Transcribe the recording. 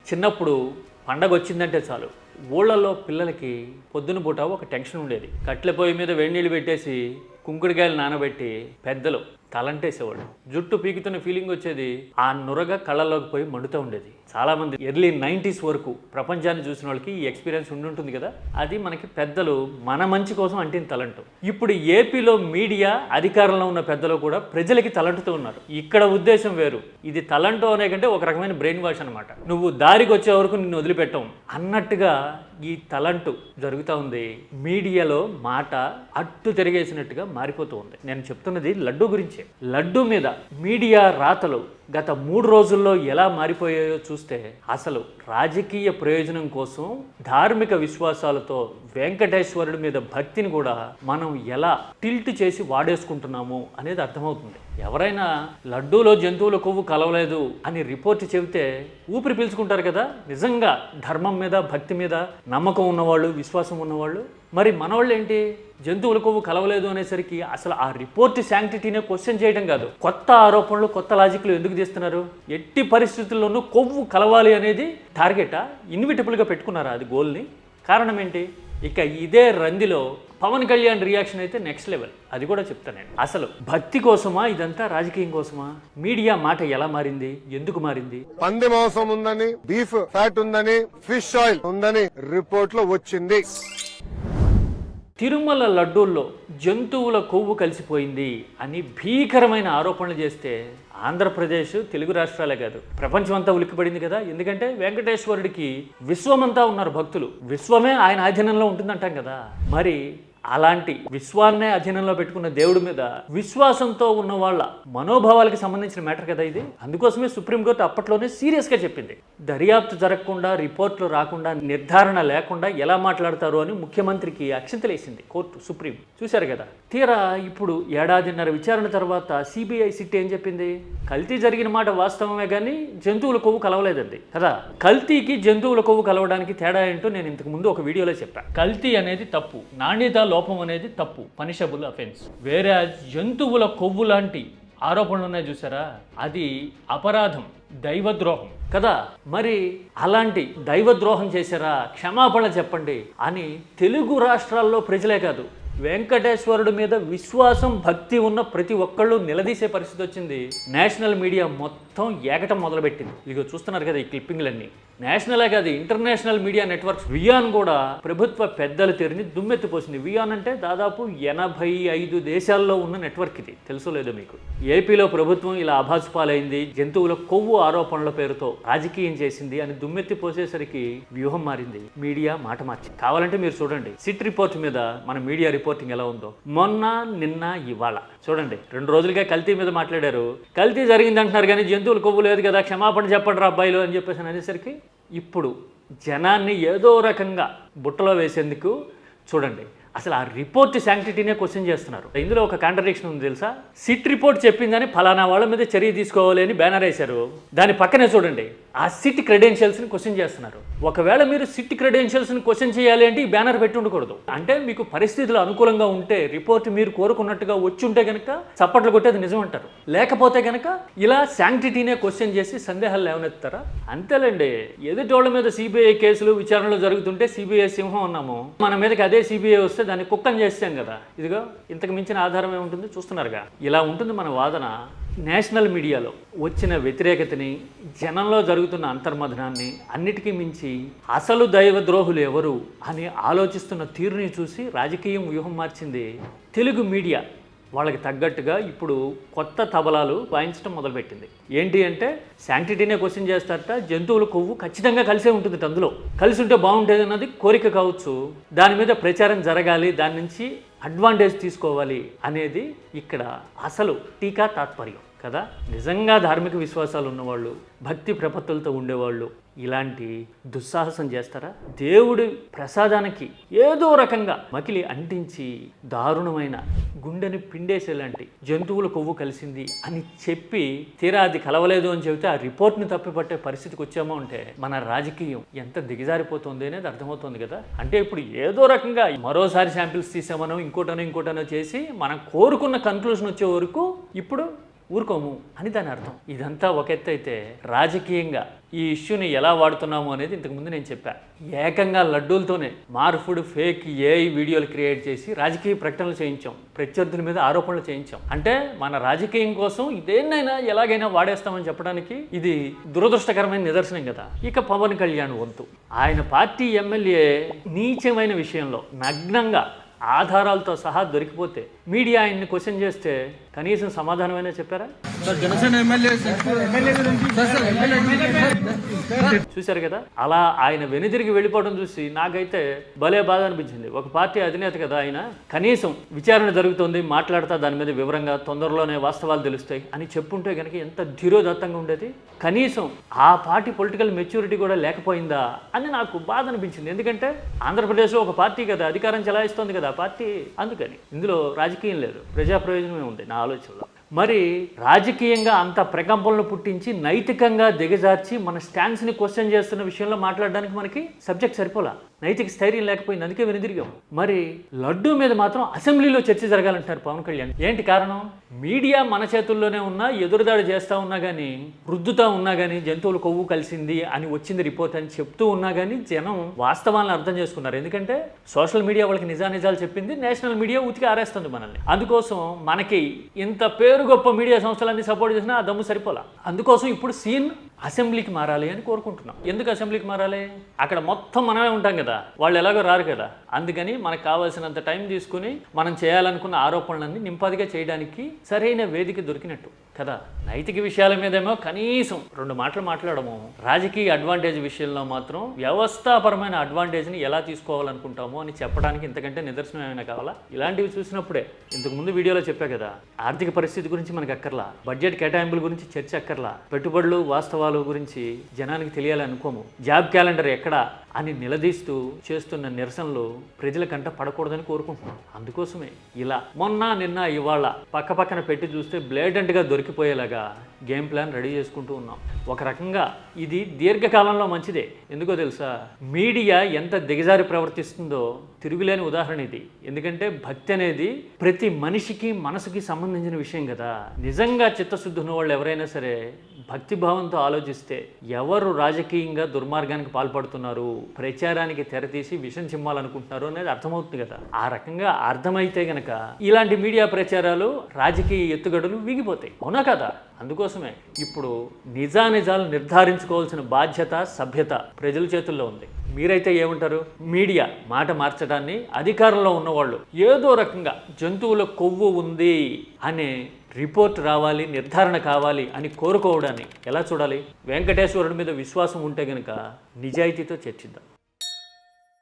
చిన్నప్పుడు పండగ వచ్చిందంటే చాలు ఊళ్ళల్లో పిల్లలకి పొద్దున పూట ఒక టెన్షన్ ఉండేది. కట్టెల పొయ్యి మీద వేడి నీళ్ళు పెట్టేసి కుంకుడుకాయలు నానబెట్టి పెద్దలు తలంటేసేవాళ్ళు. జుట్టు పీకుతున్న ఫీలింగ్ వచ్చేది. ఆ నురగ కళ్ళలోకి పోయి మండుతూ ఉండేది. చాలామంది ఎర్లీ 90s వరకు ప్రపంచాన్ని చూసిన వాళ్ళకి ఈ ఎక్స్పీరియన్స్ ఉండుంటుంది కదా. అది మనకి పెద్దలు మన మంచి కోసం అంటిన తలంటు. ఇప్పుడు ఏపీలో మీడియా అధికారంలో ఉన్న పెద్దలు కూడా ప్రజలకి తలంటుతూ ఉన్నారు. ఇక్కడ ఉద్దేశం వేరు. ఇది తలంటు అనే కంటే ఒక రకమైన బ్రెయిన్ వాష్ అనమాట. నువ్వు దారికి వచ్చే వరకు నిన్ను వదిలిపెట్టం అన్నట్టుగా ఈ తలంటు జరుగుతూ ఉంది. మీడియాలో మాట అట్టు తిరిగేసినట్టుగా మారిపోతూ ఉంది. నేను చెప్తున్నది లడ్డు గురించే. లడ్డు మీద మీడియా రాతలు గత 3 రోజుల్లో ఎలా మారిపోయాయో చూస్తే అసలు రాజకీయ ప్రయోజనం కోసం ధార్మిక విశ్వాసాలతో వెంకటేశ్వరుడి మీద భక్తిని కూడా మనం ఎలా టిల్ట్ చేసి వాడేసుకుంటున్నాము అనేది అర్థమవుతుంది. ఎవరైనా లడ్డూలో జంతువుల కొవ్వు కలవలేదు అని రిపోర్ట్ చెబితే ఊపిరి పీల్చుకుంటారు కదా. నిజంగా ధర్మం మీద భక్తి మీద నమ్మకం ఉన్నవాళ్ళు, విశ్వాసం ఉన్నవాళ్ళు. మరి మనవాళ్ళు ఏంటి, జంతువుల కొవ్వు కలవలేదు అనేసరికి అసలు ఆ రిపోర్ట్ శాంక్టిటీనే క్వశ్చన్ చేయడం కాదు, కొత్త ఆరోపణలు, కొత్త లాజిక్లు ఎందుకు తీస్తున్నారు? ఎట్టి పరిస్థితుల్లోనూ కొవ్వు కలవాలి అనేది టార్గెటా? ఇన్విటబుల్గా పెట్టుకున్నారా అది గోల్ని? కారణం ఏంటి? ఇక ఇదే రందిలో పవన్ కళ్యాణ్ రియాక్షన్ అయితే నెక్స్ట్ లెవెల్. అది కూడా చెప్తానండి. అసలు భక్తి కోసమా ఇదంతా, రాజకీయం కోసమా? మీడియా మాట ఎలా మారింది, ఎందుకు మారింది? పంది మాంసం ఉందని, బీఫ్ ఫ్యాట్ ఉందని, ఫిష్ ఆయిల్ ఉందని రిపోర్ట్ లో వచ్చింది. తిరుమల లడ్డూల్లో జంతువుల కొవ్వు కలిసిపోయింది అని భీకరమైన ఆరోపణలు చేస్తే ఆంధ్రప్రదేశ్, తెలుగు రాష్ట్రాలే కాదు ప్రపంచమంతా ఉలిక్కిపడింది కదా. ఎందుకంటే వెంకటేశ్వరుడికి విశ్వమంతా ఉన్నారు భక్తులు. విశ్వమే ఆయన ఆధీనంలో ఉంటుందంటాం కదా. మరి అలాంటి విశ్వాన్నే అధీనంలో పెట్టుకున్న దేవుడి మీద విశ్వాసంతో ఉన్న వాళ్ళ మనోభావాలకి సంబంధించిన మ్యాటర్ కదా ఇది. అందుకోసమే సుప్రీంకోర్టు అప్పట్లోనే సీరియస్గా చెప్పింది. దర్యాప్తు జరగకుండా, రిపోర్ట్లు రాకుండా, నిర్ధారణ లేకుండా ఎలా మాట్లాడతారు అని ముఖ్యమంత్రికి అక్షింతలేసింది కోర్టు, సుప్రీం. చూశారు కదా. తీరా ఇప్పుడు 1.5 ఏళ్ల విచారణ తర్వాత సిబిఐ సిట్ ఏం చెప్పింది? కల్తీ జరిగిన మాట వాస్తవమే కానీ జంతువుల కొవ్వు కలవలేదండి కదా. కల్తీకి జంతువుల కొవ్వు కలవడానికి తేడా ఏంటో నేను ఇంతకు ముందు ఒక వీడియోలో చెప్పాను. కల్తీ అనేది తప్పు, నాణ్యత లోపం అనేది తప్పు, పనిషబుల్ అఫెన్స్. వేరే జంతువుల కొవ్వు లాంటి ఆరోపణలు ఉన్నాయి చూసారా, అది అపరాధం, దైవద్రోహం కదా. మరి అలాంటి దైవద్రోహం చేశారా, క్షమాపణ చెప్పండి అని తెలుగు రాష్ట్రాల్లో ప్రజలే కాదు, వెంకటేశ్వరుడి మీద విశ్వాసం, భక్తి ఉన్న ప్రతి ఒక్కళ్ళు నిలదీసే పరిస్థితి వచ్చింది. నేషనల్ మీడియా మొత్తం ఏకటం మొదలుపెట్టింది. ఇదిగో చూస్తున్నారు కదా ఈ క్లిప్పింగ్లన్నీ. నేషనలే కాదు, ఇంటర్నేషనల్ మీడియా నెట్వర్క్స్, వియాన్ కూడా ప్రభుత్వ పెద్దల తీరుని దుమ్మెత్తిపోసింది. వియాన్ అంటే దాదాపు 85 దేశాల్లో ఉన్న నెట్వర్క్. ఇది తెలుసో లేదో మీకు. ఏపీలో ప్రభుత్వం ఇలా అభాసుపాలైంది, జంతువుల కొవ్వు ఆరోపణల పేరుతో రాజకీయం చేసింది అని దుమ్మెత్తిపోసేసరికి వ్యూహం మారింది. మీడియా మాట మార్చింది. కావాలంటే మీరు చూడండి సిట్ రిపోర్ట్ మీద మన మీడియా రిపోర్టింగ్ ఎలా ఉందో. మొన్న, నిన్న, ఇవాళ చూడండి. 2 రోజులుగా కల్తీ మీద మాట్లాడారు. కల్తీ జరిగింది అంటున్నారు కానీ జంతువుల కొవ్వు లేదు కదా, క్షమాపణ చెప్పండి రా అబ్బాయిలు అని చెప్పేసి అనేసరికి ఇప్పుడు జనాన్ని ఏదో రకంగా బుట్టలో వేసేందుకు చూడండి అసలు ఆ రిపోర్ట్ శాంక్టిటీనే క్వశ్చన్ చేస్తున్నారు. ఇందులో ఒక కాంట్రడిక్షన్ ఉంది తెలుసా. సిట్ రిపోర్ట్ చెప్పిందని ఫలానా వాళ్ళ మీద చర్య తీసుకోవాలి అని బ్యానర్ వేశారు. దాని పక్కనే చూడండి ఆ సిట్ క్రెడెన్షియల్స్ని క్వశ్చన్ చేస్తున్నారు. ఒకవేళ మీరు సిట్ క్రెడెన్షియల్స్ని క్వశ్చన్ చేయాలి అంటే ఈ బ్యానర్ పెట్టి ఉండకూడదు. అంటే మీకు పరిస్థితులు అనుకూలంగా ఉంటే, రిపోర్ట్ మీరు కోరుకున్నట్టుగా వచ్చి ఉంటే కనుక చప్పట్లు కొట్టేది నిజం అంటారు. లేకపోతే కనుక ఇలా శాంక్టిటీనే క్వశ్చన్ చేసి సందేహాలు లేవనెత్తారా? అంతేలేండి. ఎదుటోళ్ళ మీద సిబిఐ కేసులు, విచారణలు జరుగుతుంటే సిబిఐ సింహం అన్నాము, మన మీదకి అదే సిబిఐ వస్తే దాన్ని కుక్కని చేస్తాం కదా. ఇదిగో ఇంతకు మించిన ఆధారం ఏముంటుంది చూస్తున్నారుగా. ఇలా ఉంటుంది మన వాదన. నేషనల్ మీడియాలో వచ్చిన వ్యతిరేకతని, జనంలో జరుగుతున్న అంతర్మథనాన్ని, అన్నిటికీ మించి అసలు దైవద్రోహులు ఎవరు అని ఆలోచిస్తున్న తీరుని చూసి రాజకీయం వ్యూహం మార్చింది తెలుగు మీడియా. వాళ్ళకి తగ్గట్టుగా ఇప్పుడు కొత్త తబలాలు వాయించడం మొదలుపెట్టింది. ఏంటి అంటే శాంక్టిటీనే క్వశ్చన్ చేస్తారట, జంతువుల కొవ్వు ఖచ్చితంగా కలిసే ఉంటుంది, అందులో కలిసి ఉంటే బాగుంటుంది అన్నది కోరిక కావచ్చు. దాని మీద ప్రచారం జరగాలి, దాని నుంచి అడ్వాంటేజ్ తీసుకోవాలి అనేది ఇక్కడ అసలు టీకా తాత్పర్యం కదా. నిజంగా ధార్మిక విశ్వాసాలు ఉన్నవాళ్ళు, భక్తి ప్రపత్తులతో ఉండేవాళ్ళు ఇలాంటి దుస్సాహసం చేస్తారా? దేవుడి ప్రసాదానికి ఏదో రకంగా మకిలి అంటించి దారుణమైన గుండెని పిండేసేలాంటి జంతువుల కొవ్వు కలిసింది అని చెప్పి తీరా అది కలవలేదు అని చెబితే ఆ రిపోర్ట్ని తప్పిపట్టే పరిస్థితికి వచ్చామో అంటే మన రాజకీయం ఎంత దిగజారిపోతుంది అనేది అర్థమవుతుంది కదా. అంటే ఇప్పుడు ఏదో రకంగా మరోసారి శాంపిల్స్ తీసామనో ఇంకోటనో చేసి మనం కోరుకున్న కన్క్లూజన్ వచ్చే వరకు ఇప్పుడు ఊరుకోము అని దాని అర్థం. ఇదంతా ఒక ఎత్తు అయితే రాజకీయంగా ఈ ఇష్యూని ఎలా వాడుతున్నాము అనేది ఇంతకుముందు నేను చెప్పా. ఏకంగా లడ్డూలతోనే మార్ఫుడ్ ఫేక్ ఏఐ వీడియోలు క్రియేట్ చేసి రాజకీయ ప్రకటనలు చేయించాం, ప్రత్యర్థుల మీద ఆరోపణలు చేయించాం. అంటే మన రాజకీయం కోసం ఇదేనైనా ఎలాగైనా వాడేస్తామని చెప్పడానికి ఇది దురదృష్టకరమైన నిదర్శనం కదా. ఇక పవన్ కళ్యాణ్ వంతు, ఆయన పార్టీ ఎమ్మెల్యే నీచమైన విషయంలో నగ్నంగా ఆధారాలతో సహా దొరికిపోతే మీడియా ఆయన్ని క్వశ్చన్ చేస్తే కనీసం సమాధానమైనా చెప్పారా? చూశారు కదా, అలా ఆయన వెనుదిరిగి వెళ్ళిపోవడం చూసి నాకైతే భలే బాధ అనిపించింది. ఒక పార్టీ అధినేత కదా ఆయన, కనీసం విచారణ జరుగుతుంది, మాట్లాడతా దాని మీద వివరంగా, తొందరలోనే వాస్తవాలు తెలుస్తాయి అని చెప్పుంటే కనుక ఎంత ధీరోదత్తంగా ఉండేది. కనీసం ఆ పార్టీ పొలిటికల్ మెచ్యూరిటీ కూడా లేకపోయిందా అని నాకు బాధ అనిపించింది. ఎందుకంటే ఆంధ్రప్రదేశ్లో ఒక పార్టీ కదా అధికారం చెలాయిస్తోంది కదా పార్టీ, అందుకని ఇందులో రాజకీయం లేదు, ప్రజా ప్రయోజనమే ఉంది నా ఆలోచనలో. మరి రాజకీయంగా అంత ప్రకంపనలు పుట్టించి నైతికంగా దిగజార్చి మన స్టాండ్స్ని క్వశ్చన్ చేస్తున్న విషయంలో మాట్లాడడానికి మనకి సబ్జెక్ట్ సరిపోలా, నైతిక స్థైర్యం లేకపోయింది, అందుకే వెనుదిరిగాం. మరి లడ్డూ మీద మాత్రం అసెంబ్లీలో చర్చ జరగాలంటారు పవన్ కళ్యాణ్. ఏంటి కారణం? మీడియా మన చేతుల్లోనే ఉన్నా, ఎదురుదాడి చేస్తూ ఉన్నా కానీ, రుద్దుతా ఉన్నా కానీ, జంతువుల కొవ్వు కలిసింది అని వచ్చింది రిపోర్ట్ అని చెప్తూ ఉన్నా కానీ జనం వాస్తవాలను అర్థం చేసుకున్నారు. ఎందుకంటే సోషల్ మీడియా వాళ్ళకి నిజానిజాలు చెప్పింది, నేషనల్ మీడియా ఉతికి ఆరేస్తుంది మనల్ని. అందుకోసం మనకి ఇంత పేరు గొప్ప మీడియా సంస్థలన్నీ సపోర్ట్ చేసినా ఆ దమ్ము సరిపోలా. అందుకోసం ఇప్పుడు సీన్ అసెంబ్లీకి మారాలి అని కోరుకుంటున్నాం. ఎందుకు అసెంబ్లీకి మారాలి? అక్కడ మొత్తం మనమే ఉంటాం కదా, వాళ్ళు ఎలాగో రారు కదా. అందుకని మనకు కావాల్సినంత టైం తీసుకుని మనం చేయాలనుకున్న ఆరోపణలన్నీ నింపాదిగా చేయడానికి సరైన వేదిక దొరికినట్టు కదా. నైతిక విషయాల మీదేమో కనీసం 2 మాటలు మాట్లాడము, రాజకీయ అడ్వాంటేజ్ విషయంలో మాత్రం వ్యవస్థాపరమైన అడ్వాంటేజ్ని ఎలా తీసుకోవాలనుకుంటామో అని చెప్పడానికి ఇంతకంటే నిదర్శనం ఏమైనా కావాలా? ఇలాంటివి చూసినప్పుడే ఇంతకుముందు వీడియోలో చెప్పా కదా, ఆర్థిక పరిస్థితి గురించి మనకు అక్కర్లా, బడ్జెట్ కేటాయింపుల గురించి చర్చ అక్కర్లా, పెట్టుబడులు వాస్తవాలు గురించి జనానికి తెలియాలనుకోము, జాబ్ క్యాలెండర్ ఎక్కడా అని నిలదీస్తూ చేస్తున్న నిరసనలు ప్రజల కంట పడకూడదని కోరుకుంటున్నాం. అందుకోసమే ఇలా మొన్న నిన్న ఇవాళ పక్క పక్కన పెట్టి చూస్తే బ్లేడెంట్గా దొరికిపోయేలాగా గేమ్ ప్లాన్ రెడీ చేసుకుంటూ ఉన్నాం. ఒక రకంగా ఇది దీర్ఘకాలంలో మంచిదే. ఎందుకో తెలుసా, మీడియా ఎంత దిగజారి ప్రవర్తిస్తుందో తిరుగులేని ఉదాహరణ ఇది. ఎందుకంటే భక్తి అనేది ప్రతి మనిషికి మనసుకి సంబంధించిన విషయం కదా. నిజంగా చిత్తశుద్ధి ఉన్న వాళ్ళు ఎవరైనా సరే భక్తిభావంతో ఆలోచిస్తే ఎవరు రాజకీయంగా దుర్మార్గానికి పాల్పడుతున్నారు, ప్రచారానికి తెరతీసి విషం చిమ్మాలనుకుంటున్నారు అనేది అర్థమవుతుంది కదా. ఆ రకంగా అర్థమైతే గనక ఇలాంటి మీడియా ప్రచారాలు, రాజకీయ ఎత్తుగడలు వీగిపోతాయి, అవునా కదా. అందుకోసమే ఇప్పుడు నిజానిజాలు నిర్ధారించుకోవాల్సిన బాధ్యత, సభ్యత ప్రజల చేతుల్లో ఉంది. మీరైతే ఏమంటారు? మీడియా మాట మార్చడాన్ని అధికారంలో ఉన్నవాళ్ళు ఏదో రకంగా జంతువుల కొవ్వు ఉంది అనే రిపోర్ట్ రావాలి, నిర్ధారణ కావాలి అని కోరుకోవడాన్ని ఎలా చూడాలి? వెంకటేశ్వరుడి మీద విశ్వాసం ఉంటే గనక నిజాయితీతో చర్చిద్దాం.